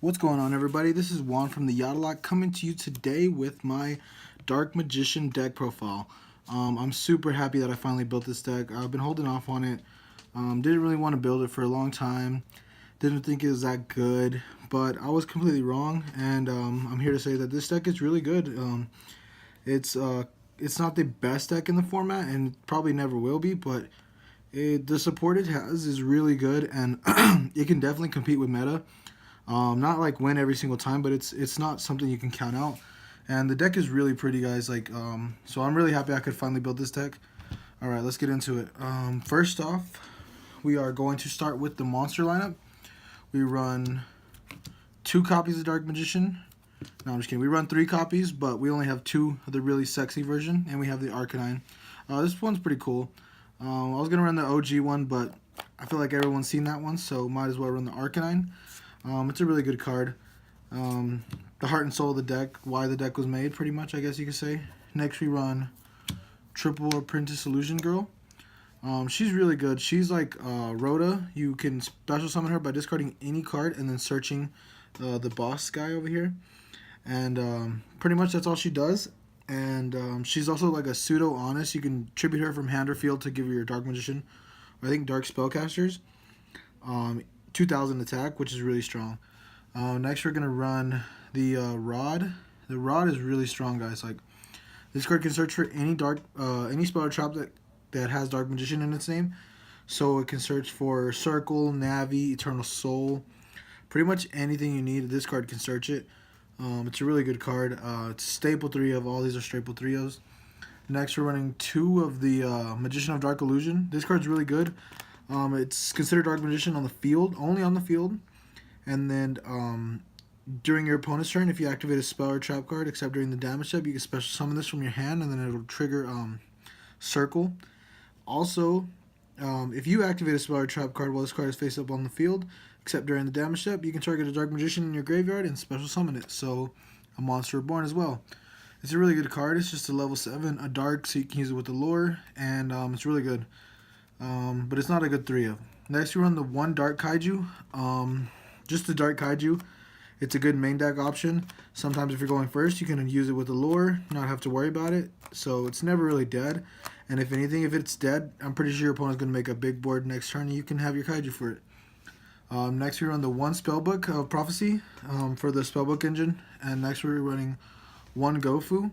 What's going on, everybody? This is Juan from the Yugioh coming to you today with my Dark Magician deck profile. I'm super happy that I finally built this deck. I've been holding off on it. Didn't really want to build it for a long time. Didn't think it was that good, but I was completely wrong, and I'm here to say that this deck is really good. It's not the best deck in the format, and probably never will be, but the support it has is really good, and it can definitely compete with meta. Not like win every single time, but it's not something you can count out. And the deck is really pretty, guys. So I'm really happy I could finally build this deck. All right, let's get into it. First off, we are going to start with the monster lineup. We run 2 copies of Dark Magician. No, I'm just kidding. We run 3 copies, but we only have 2 of the really sexy version, and we have the Arcanine. This one's pretty cool. I was gonna run the OG one, but I feel like everyone's seen that one, so might as well run the Arcanine. It's a really good card. The heart and soul of the deck, why the deck was made, pretty much, I guess you could say. Next, we run Triple Apprentice Illusion Girl. She's really good. She's like Rhoda. You can special summon her by discarding any card and then searching the boss guy over here. And pretty much that's all she does. And she's also like a pseudo honest. You can tribute her from hand or field to give her your Dark Magician, or I think Dark Spellcasters. 2000 attack, which is really strong. Next, we're gonna run the Rod. The Rod is really strong, guys. Like, this card can search for any spell or trap that has Dark Magician in its name. So it can search for Circle, Navi, Eternal Soul, pretty much anything you need. This card can search it. It's a really good card. It's staple 3 of all these are staple 3-0s. Next, we're running 2 of the Magician of Dark Illusion. This card's really good. It's considered Dark Magician on the field, only on the field. And then during your opponent's turn, if you activate a spell or trap card, except during the damage step, you can special summon this from your hand, and then it'll trigger Circle. Also, if you activate a spell or trap card while this card is face up on the field, except during the damage step, you can target a Dark Magician in your graveyard and special summon it. So, a Monster Reborn as well. It's a really good card. It's just a level 7, a dark, so you can use it with the lore, and it's really good. But it's not a good 3-of. Next, we run the 1 Dark Kaiju. Just the Dark Kaiju. It's a good main deck option. Sometimes if you're going first, you can use it with the lore, not have to worry about it. So it's never really dead. And if anything, if it's dead, I'm pretty sure your opponent's going to make a big board next turn, and you can have your Kaiju for it. Next, we run the 1 Spellbook of Prophecy for the Spellbook engine. And next, we're running 1 Gofu.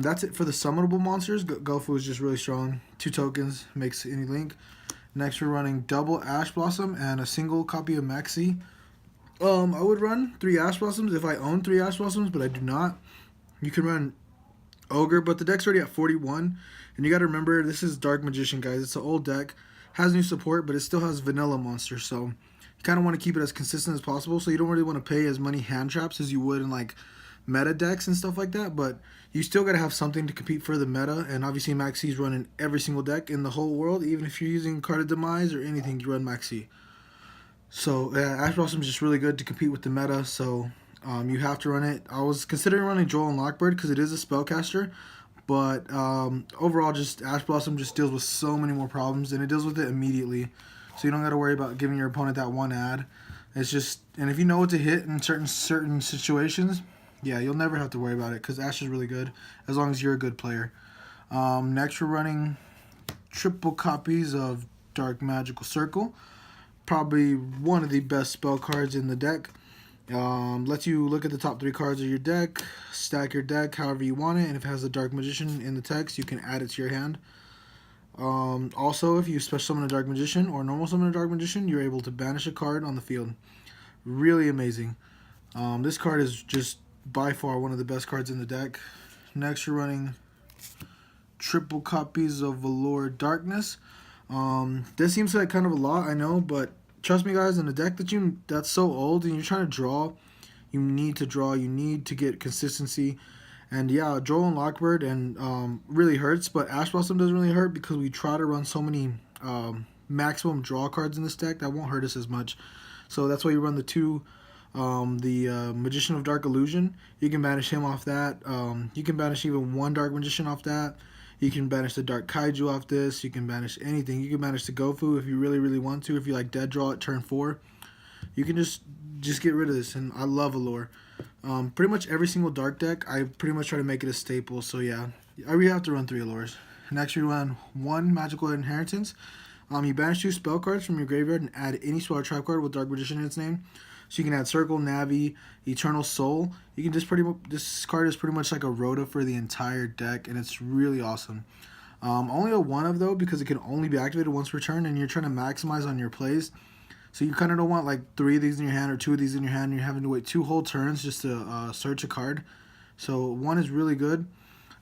That's it for the summonable monsters. Gofu is just really strong. 2 tokens, makes any link. Next, we're running double Ash Blossom and a single copy of Maxi. I would run 3 Ash Blossoms if I own 3 Ash Blossoms, but I do not. You can run Ogre, but the deck's already at 41. And you got to remember, this is Dark Magician, guys. It's an old deck. Has new support, but it still has vanilla monsters. So you kind of want to keep it as consistent as possible. So you don't really want to pay as many hand traps as you would in like meta decks and stuff like that, but you still got to have something to compete for the meta. And obviously Maxi's running every single deck in the whole world. Even if you're using Card of Demise or anything, you run Maxi. So Ash Blossom is just really good to compete with the meta, so you have to run it. I was considering running Joel and Lockbird because it is a spellcaster, but overall just Ash Blossom just deals with so many more problems, and it deals with it immediately, so you don't got to worry about giving your opponent that 1 ad. It's just, and if you know what to hit in certain situations, yeah, you'll never have to worry about it because Ash is really good as long as you're a good player. Next, we're running triple copies of Dark Magical Circle. Probably one of the best spell cards in the deck. Lets you look at the top 3 cards of your deck, stack your deck however you want it, and if it has a Dark Magician in the text, you can add it to your hand. Also, if you special summon a Dark Magician or normal summon a Dark Magician, you're able to banish a card on the field. Really amazing. This card is just by far one of the best cards in the deck. Next, we're running triple copies of Valor Darkness. This seems like kind of a lot, I know, but trust me, guys, in a deck that's so old and you're trying to draw, you need to get consistency. And yeah, Joel and Lockbird and really hurts, but Ash Blossom doesn't really hurt because we try to run so many maximum draw cards in this deck that won't hurt us as much. So that's why you run the 2 Magician of Dark Illusion. You can banish him off that. You can banish even 1 Dark Magician off that. You can banish the Dark Kaiju off this. You can banish anything. You can banish the Gofu if you really, really want to, if you like dead draw at turn 4. you can just get rid of this. And I love Allure. Pretty much every single dark deck, I pretty much try to make it a staple. So yeah, I really have to run 3 Allures. Next, we run 1 Magical Inheritance. You banish 2 spell cards from your graveyard and add any spell or trap card with Dark Magician in its name. So you can add Circle, Navi, Eternal Soul. You can just this card is pretty much like a Rhoda for the entire deck, and it's really awesome. Only a 1 of though, because it can only be activated once per turn, and you're trying to maximize on your plays. So you kind of don't want like 3 of these in your hand or 2 of these in your hand, and you're having to wait 2 whole turns just to search a card. So 1 is really good.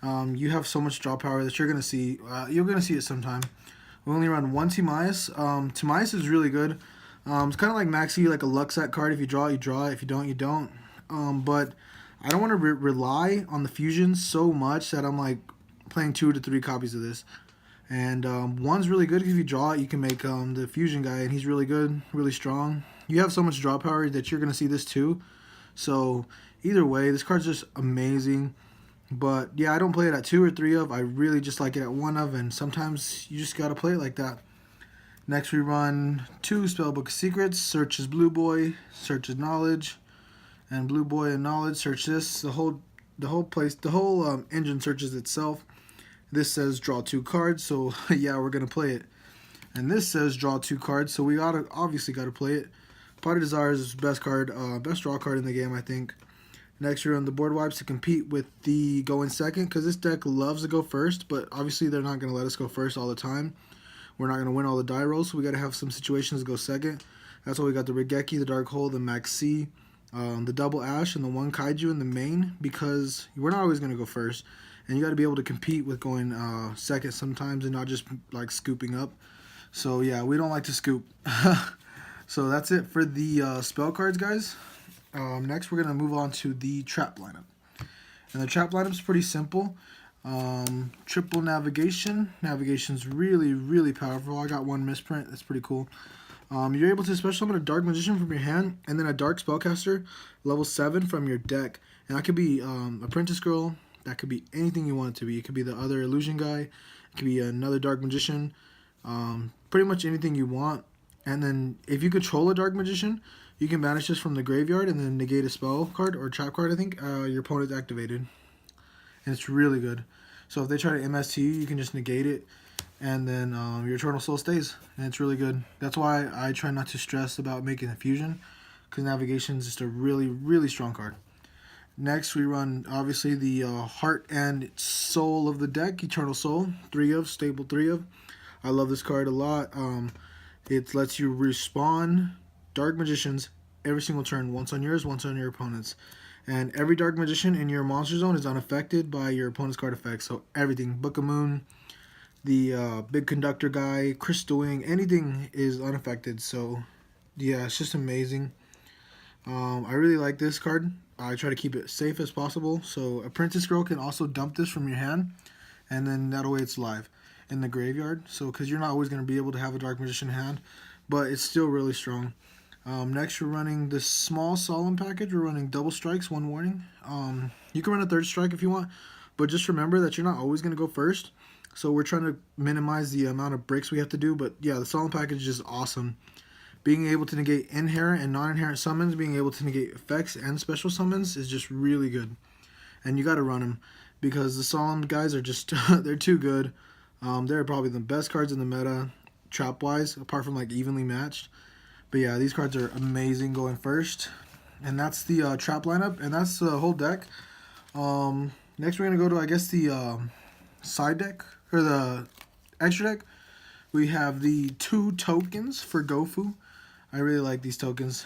You have so much draw power that you're gonna see. You're gonna see it sometime. We only run 1 Timaeus. Timaeus is really good. It's kind of like Maxi, like a Luxac card. If you draw it, you draw it. If you don't, you don't. But I don't want to rely on the fusions so much that I'm like playing 2 to 3 copies of this. And 1's really good. If you draw it, you can make the fusion guy, and he's really good, really strong. You have so much draw power that you're going to see this too. So either way, this card's just amazing. But yeah, I don't play it at 2 or 3 of. I really just like it at 1 of, and sometimes you just got to play it like that. Next, we run 2 Spellbook of Secrets. Searches Blue Boy, searches Knowledge, and Blue Boy and Knowledge search this. The whole engine searches itself. This says draw 2 cards, so yeah, we're gonna play it. And this says draw 2 cards, so we obviously gotta play it. Pot of Desire is best card, best draw card in the game, I think. Next, we run the board wipes to compete with the go in second, because this deck loves to go first, but obviously they're not gonna let us go first all the time. We're not going to win all the die rolls, so we got to have some situations to go second. That's why we got the Regeki, the Dark Hole, the Maxi, the Double Ash, and the 1 Kaiju in the main, because we're not always going to go first. And you got to be able to compete with going second sometimes and not just like scooping up. So yeah, we don't like to scoop. So that's it for the spell cards, guys. Next, we're going to move on to the trap lineup. And the trap lineup is pretty simple. Triple navigation. Navigation's really, really powerful. I got 1 misprint. That's pretty cool. You're able to special summon a Dark Magician from your hand, and then a Dark Spellcaster level 7 from your deck. And that could be Apprentice Girl. That could be anything you want it to be. It could be the other Illusion guy. It could be another Dark Magician. Pretty much anything you want. And then if you control a Dark Magician, you can banish this from the graveyard and then negate a spell card or trap card, I think. Your opponent's activated. And it's really good. So if they try to MST you, you can just negate it, and then your Eternal Soul stays, and it's really good. That's why I try not to stress about making a fusion, because Navigation is just a really, really strong card. Next, we run, obviously, the Heart and Soul of the deck, Eternal Soul, 3 of, stable 3 of. I love this card a lot. It lets you respawn Dark Magicians every single turn, once on yours, once on your opponent's. And every Dark Magician in your monster zone is unaffected by your opponent's card effects. So everything, Book of Moon, the Big Conductor guy, Crystal Wing, anything is unaffected. So yeah, it's just amazing. I really like this card. I try to keep it safe as possible. So Apprentice Girl can also dump this from your hand, and then that way it's live in the graveyard. So because you're not always going to be able to have a Dark Magician hand, but it's still really strong. Next, we're running the small Solemn package. We're running double strikes, 1 warning. You can run a 3rd strike if you want, but just remember that you're not always going to go first. So we're trying to minimize the amount of breaks we have to do. But yeah, the Solemn package is awesome. Being able to negate inherent and non-inherent summons, being able to negate effects and special summons is just really good. And you got to run them, because the Solemn guys are just, they're too good. They're probably the best cards in the meta, trap-wise, apart from like evenly matched. But yeah, these cards are amazing going first. And that's the trap lineup, and that's the whole deck. Next, we're going to go to, I guess, the side deck, or the extra deck. We have the 2 tokens for Gofu. I really like these tokens.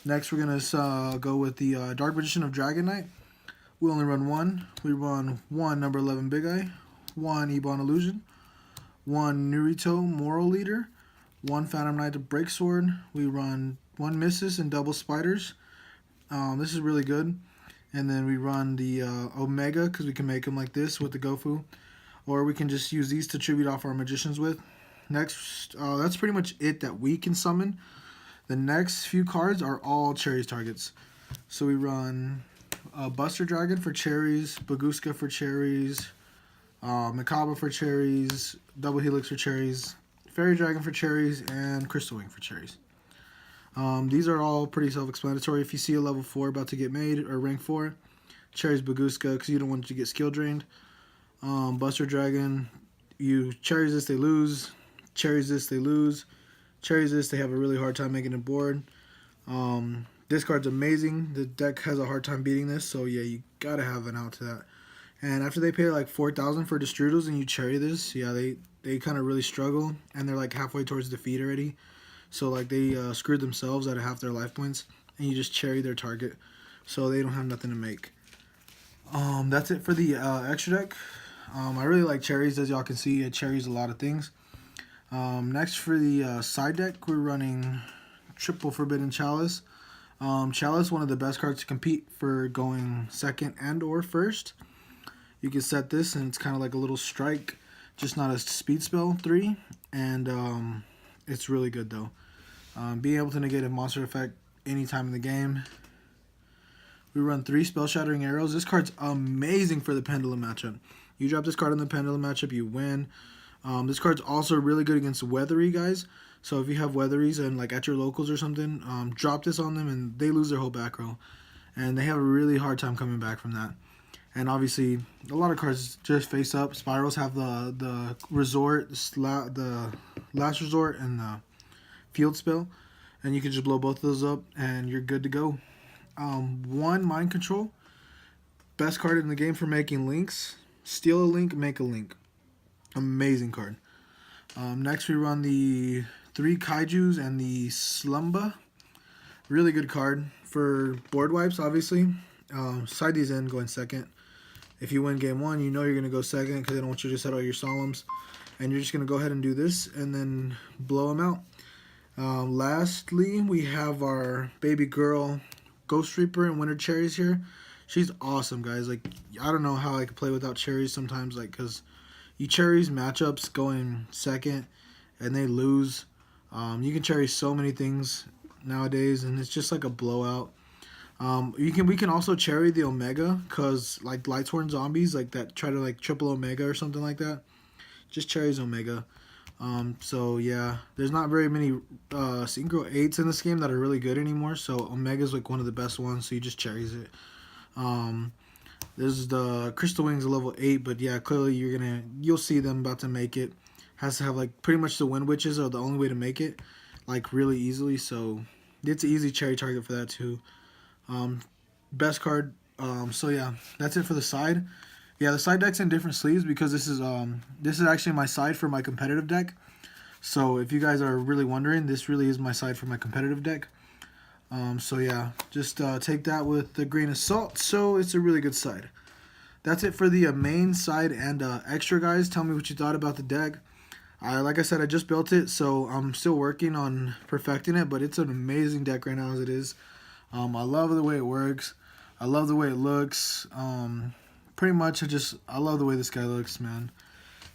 Next, we're going to go with the Dark Magician of Dragon Knight. We only run 1. We run 1 number 11 Big Eye, 1 Ebon Illusion, 1 Nurito Moral Leader, 1 Phantom Knight of Breaksword. We run 1 Missus and double Spiders. This is really good. And then we run the Omega, because we can make them like this with the Gofu. Or we can just use these to tribute off our Magicians with. Next, that's pretty much it that we can summon. The next few cards are all Cherries targets. So we run Buster Dragon for Cherries, Baguska for Cherries, Macabre for Cherries, Double Helix for Cherries, Fairy Dragon for Cherries, and Crystal Wing for Cherries. These are all pretty self-explanatory. If you see a level 4 about to get made, or rank 4, cherries Baguska because you don't want it to get skill drained. Buster Dragon, you cherries this, they lose. Cherries this, they lose. Cherries this, they have a really hard time making a board. This card's amazing. The deck has a hard time beating this, so yeah, you gotta have an out to that. And after they pay like 4,000 for Destrudos and you cherry this, yeah, they kind of really struggle, and they're like halfway towards defeat already. So like they screwed themselves out of half their life points, and you just cherry their target, so they don't have nothing to make. That's it for the extra deck. I really like cherries, as y'all can see. It cherries a lot of things. Next for the side deck, we're running Triple Forbidden Chalice. Chalice, one of the best cards to compete for going second and or first. You can set this, and it's kind of like a little strike, just not a speed spell 3, and it's really good though. Being able to negate a monster effect anytime in the game. We run 3 Spell Shattering Arrows. This card's amazing for the Pendulum matchup. You drop this card in the Pendulum matchup, you win. This card's also really good against Weathery guys. So if you have Weatheries and like at your locals or something, drop this on them and they lose their whole back row. And they have a really hard time coming back from that. And obviously, a lot of cards just face up. Spirals have the Resort, the Last Resort, and the Field Spell. And you can just blow both of those up and you're good to go. 1 Mind Control. Best card in the game for making links. Steal a link, make a link. Amazing card. Next we run the 3 Kaijus and the Slumba. Really good card for board wipes, obviously. Side these in, going second. If you win game 1, you know you're going to go second because they don't want you to set all your solemns. And you're just going to go ahead and do this and then blow them out. Lastly, we have our baby girl Ghost Reaper and Winter Cherries here. She's awesome, guys. Like, I don't know how I could play without cherries sometimes, like, because you cherries matchups going second and they lose. You can cherry so many things nowadays, and it's just like a blowout. We can also cherry the Omega, because like Lightsworn zombies like that try to like triple Omega or something like that. Just cherries Omega. So yeah, there's not very many Synchro 8s in this game that are really good anymore, so Omega's like one of the best ones, so you just cherries it. There's the Crystal Wings level 8, but yeah, clearly you'll see them about to make it. Has to have like pretty much the Wind Witches are the only way to make it, like really easily, so it's an easy cherry target for that too. Best card. So yeah, that's it for the side. Yeah, the side deck's in different sleeves because this is actually my side for my competitive deck. So if you guys are really wondering, this really is my side for my competitive deck. So yeah, just take that with a grain of salt. So it's a really good side. That's it for the main side and extra, guys. Tell me what you thought about the deck. Like I said, I just built it, so I'm still working on perfecting it, but it's an amazing deck right now as it is. I love the way it works. I love the way it looks. Pretty much, I love the way this guy looks, man.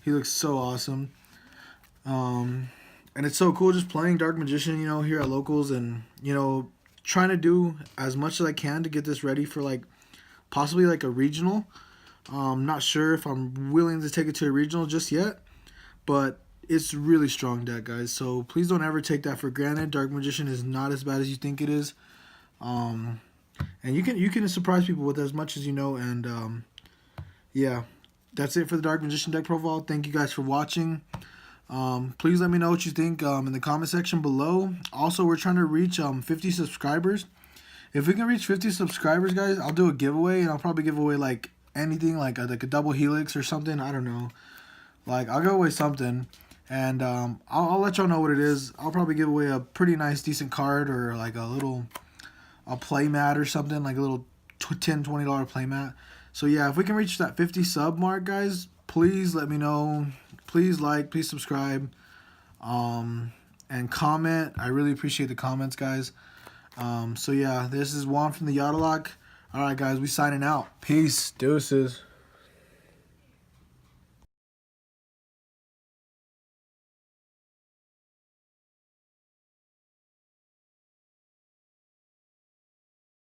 He looks so awesome. And it's so cool just playing Dark Magician, you know, here at locals, and, you know, trying to do as much as I can to get this ready for, like, possibly, like, a regional. Not sure if I'm willing to take it to a regional just yet, but it's really strong deck, guys. So please don't ever take that for granted. Dark Magician is not as bad as you think it is. And you can surprise people with as much as you know, and yeah, that's it for the Dark Magician deck profile. Thank you guys for watching. Please let me know what you think in the comment section below. Also, we're trying to reach 50 subscribers. If we can reach 50 subscribers, guys, I'll do a giveaway, and I'll probably give away like anything, like a double helix or something. I don't know. Like, I'll give away something, and I'll let y'all know what it is. I'll probably give away a pretty nice, decent card, or like a play mat or something, like a little $10, $20 play mat. So yeah, if we can reach that 50 sub mark, guys, please let me know. Please like, please subscribe, and comment. I really appreciate the comments, guys. So yeah, this is Juan from the Yugioh. Alright, guys, we signing out. Peace. Deuces.